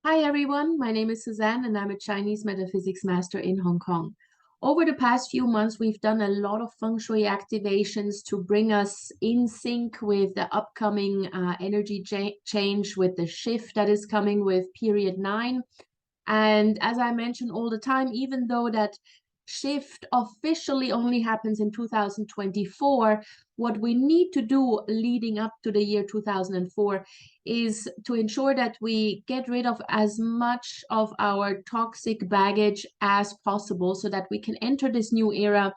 Hi everyone, my name is Suzanne and I'm a Chinese metaphysics master in Hong Kong. Over the past few months, we've done a lot of Feng Shui activations to bring us in sync with the upcoming energy change, with the shift that is coming with period 9. And as I mention all the time, even though that shift officially only happens in 2024, what we need to do leading up to the year 2004 is to ensure that we get rid of as much of our toxic baggage as possible so that we can enter this new era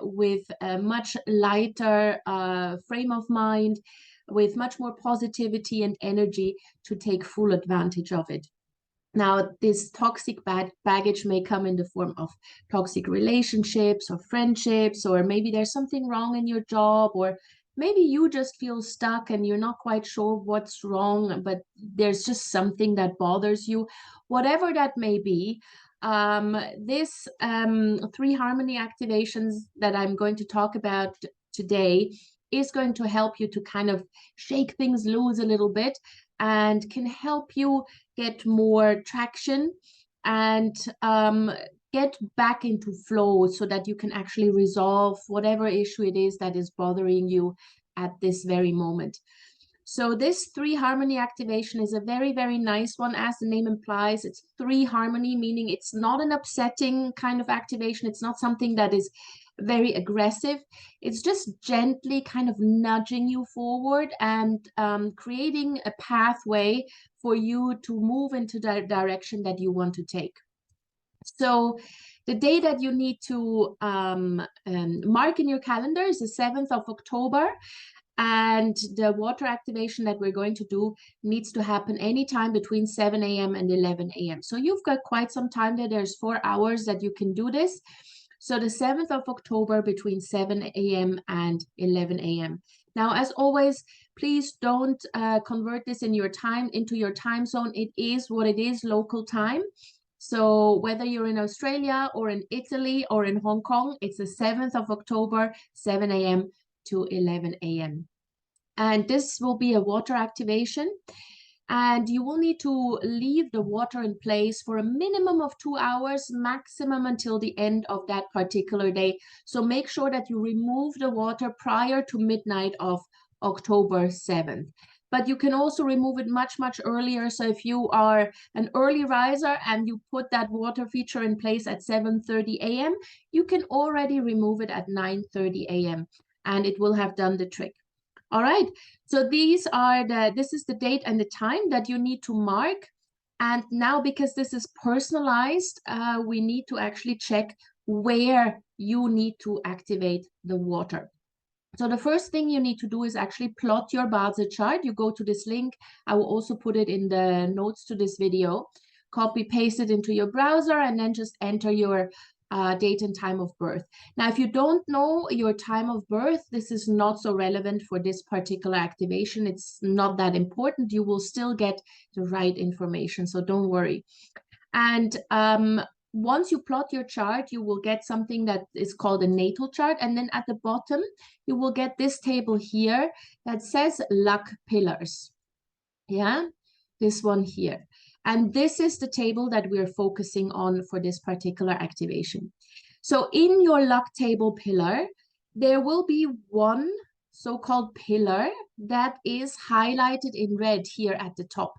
with a much lighter frame of mind, with much more positivity and energy to take full advantage of it. Now, this toxic baggage may come in the form of toxic relationships or friendships, or maybe there's something wrong in your job, or maybe you just feel stuck and you're not quite sure what's wrong, but there's just something that bothers you. Whatever that may be, this three harmony activations that I'm going to talk about today is going to help you to kind of shake things loose a little bit and can help you get more traction and get back into flow so that you can actually resolve whatever issue it is that is bothering you at this very moment. So this three harmony activation is a very, very nice one. As the name implies, it's three harmony, meaning it's not an upsetting kind of activation. It's not something that is very aggressive. It's just gently kind of nudging you forward and creating a pathway for you to move into the direction that you want to take. So the day that you need to mark in your calendar is the 7th of October. And the water activation that we're going to do needs to happen anytime between 7 a.m. and 11 a.m. So you've got quite some time there. There's 4 hours that you can do this. So the 7th of October between 7 a.m. and 11 a.m. Now, as always, please don't convert this into your time zone. It is what it is, local time. So whether you're in Australia or in Italy or in Hong Kong, it's the 7th of October, 7 a.m. to 11 a.m. And this will be a water activation. And you will need to leave the water in place for a minimum of 2 hours, maximum until the end of that particular day. So make sure that you remove the water prior to midnight of October 7th. But you can also remove it much, much earlier. So if you are an early riser and you put that water feature in place at 7:30 a.m., you can already remove it at 9:30 a.m. and it will have done the trick. All right, so this is the date and the time that you need to mark. And now, because this is personalized, we need to actually check where you need to activate the water. So the first thing you need to do is actually plot your Bazi chart. You go to this link. I will also put it in the notes to this video. Copy, paste it into your browser, and then just enter your date and time of birth. Now, if you don't know your time of birth, this is not so relevant for this particular activation. It's not that important. You will still get the right information, so don't worry. And once you plot your chart, you will get something that is called a natal chart. And then at the bottom, you will get this table here that says luck pillars. Yeah, this one here. And this is the table that we're focusing on for this particular activation. So in your luck table pillar, there will be one so-called pillar that is highlighted in red here at the top.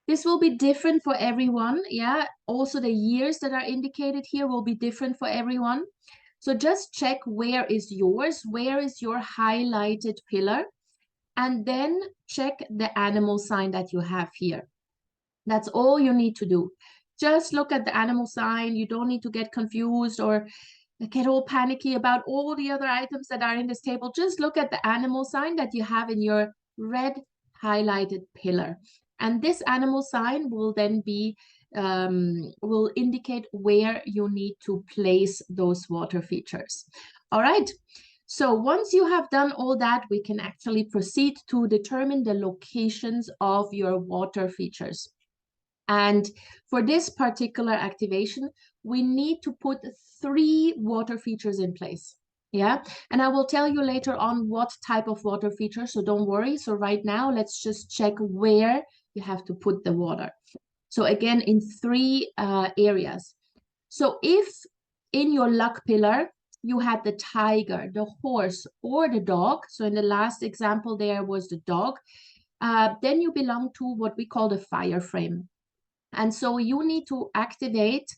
This will be different for everyone. Yeah, also the years that are indicated here will be different for everyone. So just check where is yours, where is your highlighted pillar, and then check the animal sign that you have here. That's all you need to do. Just look at the animal sign. You don't need to get confused or get all panicky about all the other items that are in this table. Just look at the animal sign that you have in your red highlighted pillar. And this animal sign will then will indicate where you need to place those water features. All right. So once you have done all that, we can actually proceed to determine the locations of your water features. And for this particular activation, we need to put 3 water features in place. Yeah, and I will tell you later on what type of water feature, so don't worry. So right now, let's just check where you have to put the water. So again, in three areas. So if in your luck pillar, you had the tiger, the horse, or the dog, so in the last example there was the dog, then you belong to what we call the fire frame. And so you need to activate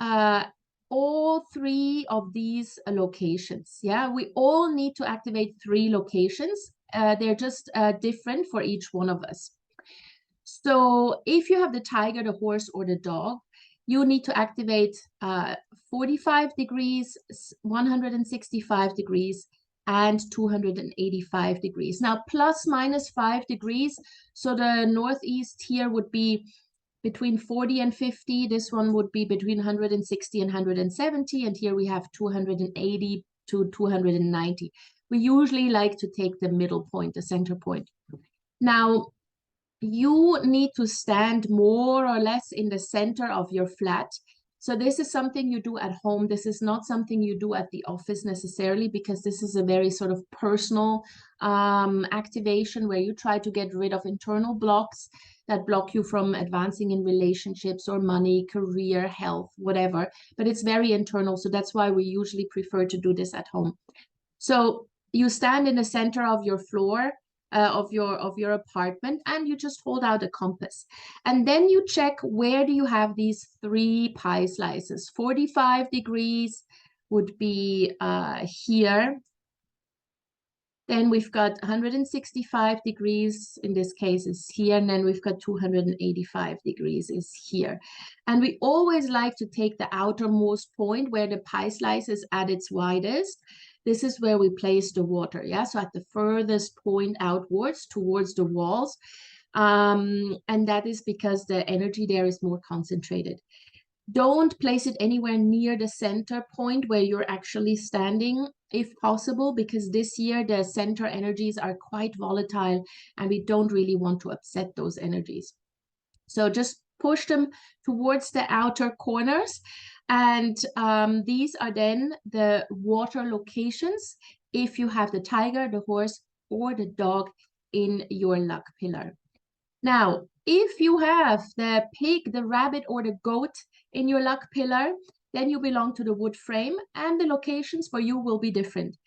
all three of these locations. Yeah, we all need to activate three locations. They're just different for each one of us. So if you have the tiger, the horse, or the dog, you need to activate 45 degrees, 165 degrees, and 285 degrees. Now, plus minus 5 degrees. So the northeast here would be between 40 and 50. This one would be between 160 and 170. And here we have 280 to 290. We usually like to take the middle point, the center point. Now, you need to stand more or less in the center of your flat. So this is something you do at home. This is not something you do at the office necessarily, because this is a very sort of personal activation where you try to get rid of internal blocks that block you from advancing in relationships or money, career, health, whatever. But it's very internal. So that's why we usually prefer to do this at home. So you stand in the center of your floor, of your apartment, and you just hold out a compass. And then you check, where do you have these three pie slices? 45 degrees would be here. Then we've got 165 degrees, in this case is here, and then we've got 285 degrees is here. And we always like to take the outermost point where the pie slice is at its widest. This is where we place the water, yeah? So at the furthest point outwards towards the walls. And that is because the energy there is more concentrated. Don't place it anywhere near the center point where you're actually standing, if possible, because this year the center energies are quite volatile and we don't really want to upset those energies. So just push them towards the outer corners. And these are then the water locations if you have the tiger, the horse, or the dog in your luck pillar. Now, if you have the pig, the rabbit, or the goat in your luck pillar, then you belong to the wood frame, and the locations for you will be different.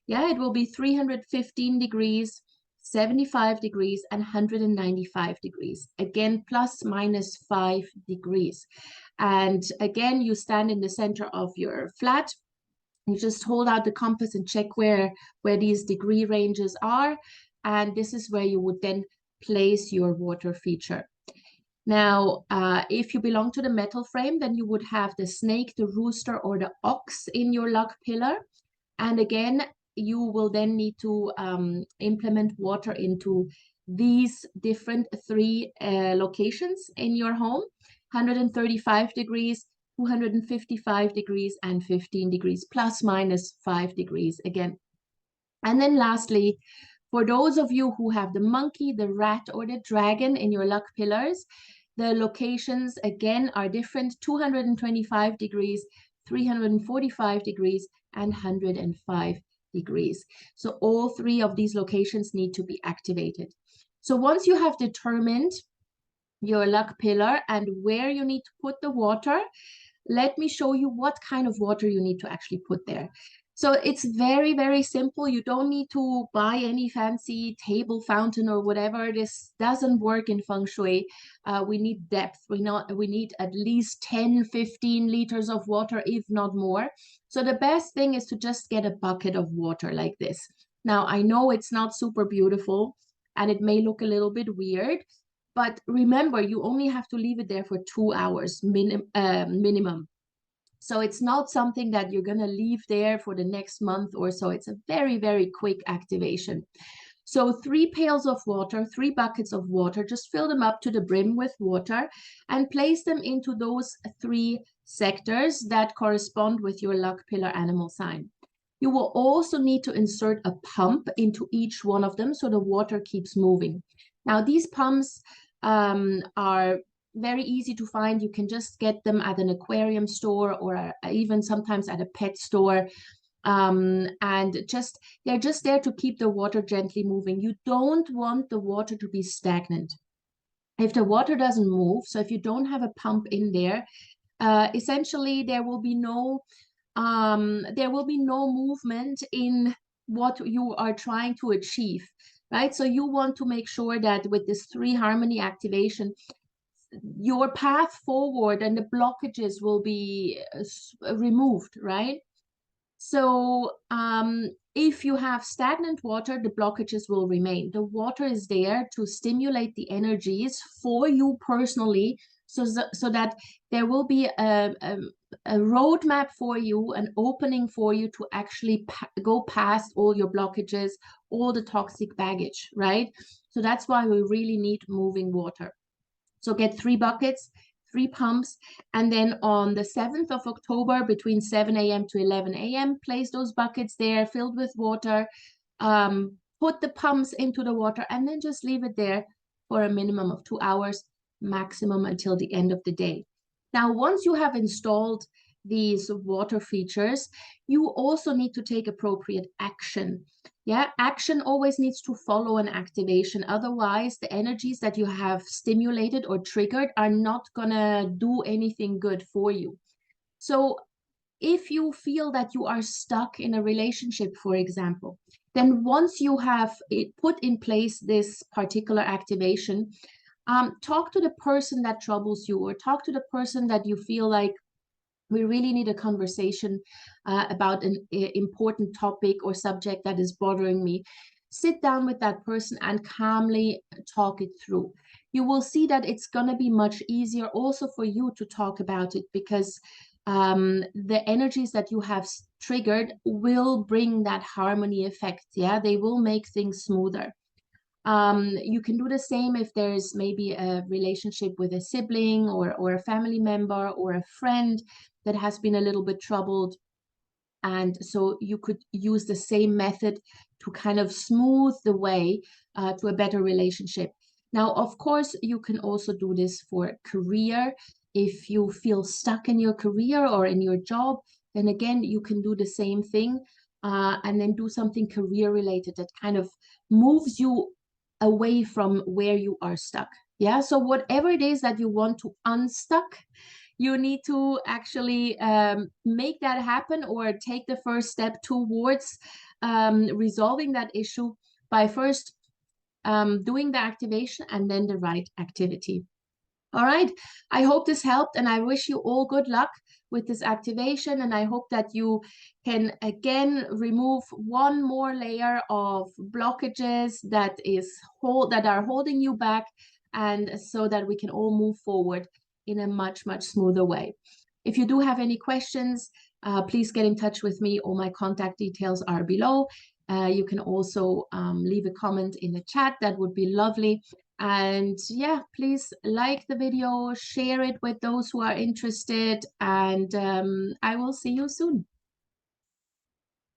Yeah, it will be 315 degrees, 75 degrees, and 195 degrees. Again, plus minus 5 degrees. And again, you stand in the center of your flat. You just hold out the compass and check where these degree ranges are. And this is where you would then place your water feature. Now, if you belong to the metal frame, then you would have the snake, the rooster, or the ox in your luck pillar. And again, you will then need to implement water into these different three locations in your home: 135 degrees, 255 degrees, and 15 degrees, plus minus 5 degrees again. And then lastly, for those of you who have the monkey, the rat, or the dragon in your luck pillars, the locations again are different: 225 degrees, 345 degrees, and 105 degrees. So all three of these locations need to be activated. So once you have determined your luck pillar and where you need to put the water, let me show you what kind of water you need to actually put there. So it's very, very simple. You don't need to buy any fancy table fountain or whatever. This doesn't work in Feng Shui. We need depth. We need at least 10, 15 liters of water, if not more. So the best thing is to just get a bucket of water like this. Now, I know it's not super beautiful and it may look a little bit weird, but remember, you only have to leave it there for 2 hours minimum. So it's not something that you're going to leave there for the next month or so. It's a very, very quick activation. So 3 pails of water, 3 buckets of water, just fill them up to the brim with water and place them into those 3 sectors that correspond with your luck pillar animal sign. You will also need to insert a pump into each one of them so the water keeps moving. Now, these pumps are very easy to find. You can just get them at an aquarium store or even sometimes at a pet store. And they're just there to keep the water gently moving. You don't want the water to be stagnant. If the water doesn't move, so if you don't have a pump in there, essentially there will be no movement in what you are trying to achieve, right? So you want to make sure that with this 3 harmony activation, your path forward and the blockages will be removed, right? So if you have stagnant water, the blockages will remain. The water is there to stimulate the energies for you personally, so that there will be a roadmap for you, an opening for you to actually go past all your blockages, all the toxic baggage, right? So that's why we really need moving water. So get 3 buckets, 3 pumps, and then on the 7th of October between 7 a.m. to 11 a.m., place those buckets there filled with water, put the pumps into the water, and then just leave it there for a minimum of 2 hours, maximum until the end of the day. Now, once you have installed these water features, you also need to take appropriate action. Yeah, action always needs to follow an activation. Otherwise, the energies that you have stimulated or triggered are not gonna do anything good for you. So if you feel that you are stuck in a relationship, for example, then once you have put in place this particular activation, talk to the person that troubles you, or talk to the person that you feel like we really need a conversation about an important topic or subject that is bothering me. Sit down with that person and calmly talk it through. You will see that it's going to be much easier also for you to talk about it, because the energies that you have triggered will bring that harmony effect. Yeah, they will make things smoother. You can do the same if there's maybe a relationship with a sibling or a family member or a friend that has been a little bit troubled. And so you could use the same method to kind of smooth the way to a better relationship. Now, of course, you can also do this for career. If you feel stuck in your career or in your job, then again, you can do the same thing and then do something career related that kind of moves you away from where you are stuck. Yeah, so whatever it is that you want to unstuck, you need to actually make that happen, or take the first step towards resolving that issue by first doing the activation and then the right activity. All right, I hope this helped, and I wish you all good luck with this activation, and I hope that you can again remove one more layer of blockages that are holding you back, and so that we can all move forward in a much smoother way. If you do have any questions, please get in touch with me. All my contact details are below. You can also leave a comment in the chat. That would be lovely. And yeah, please like the video, share it with those who are interested, and I will see you soon.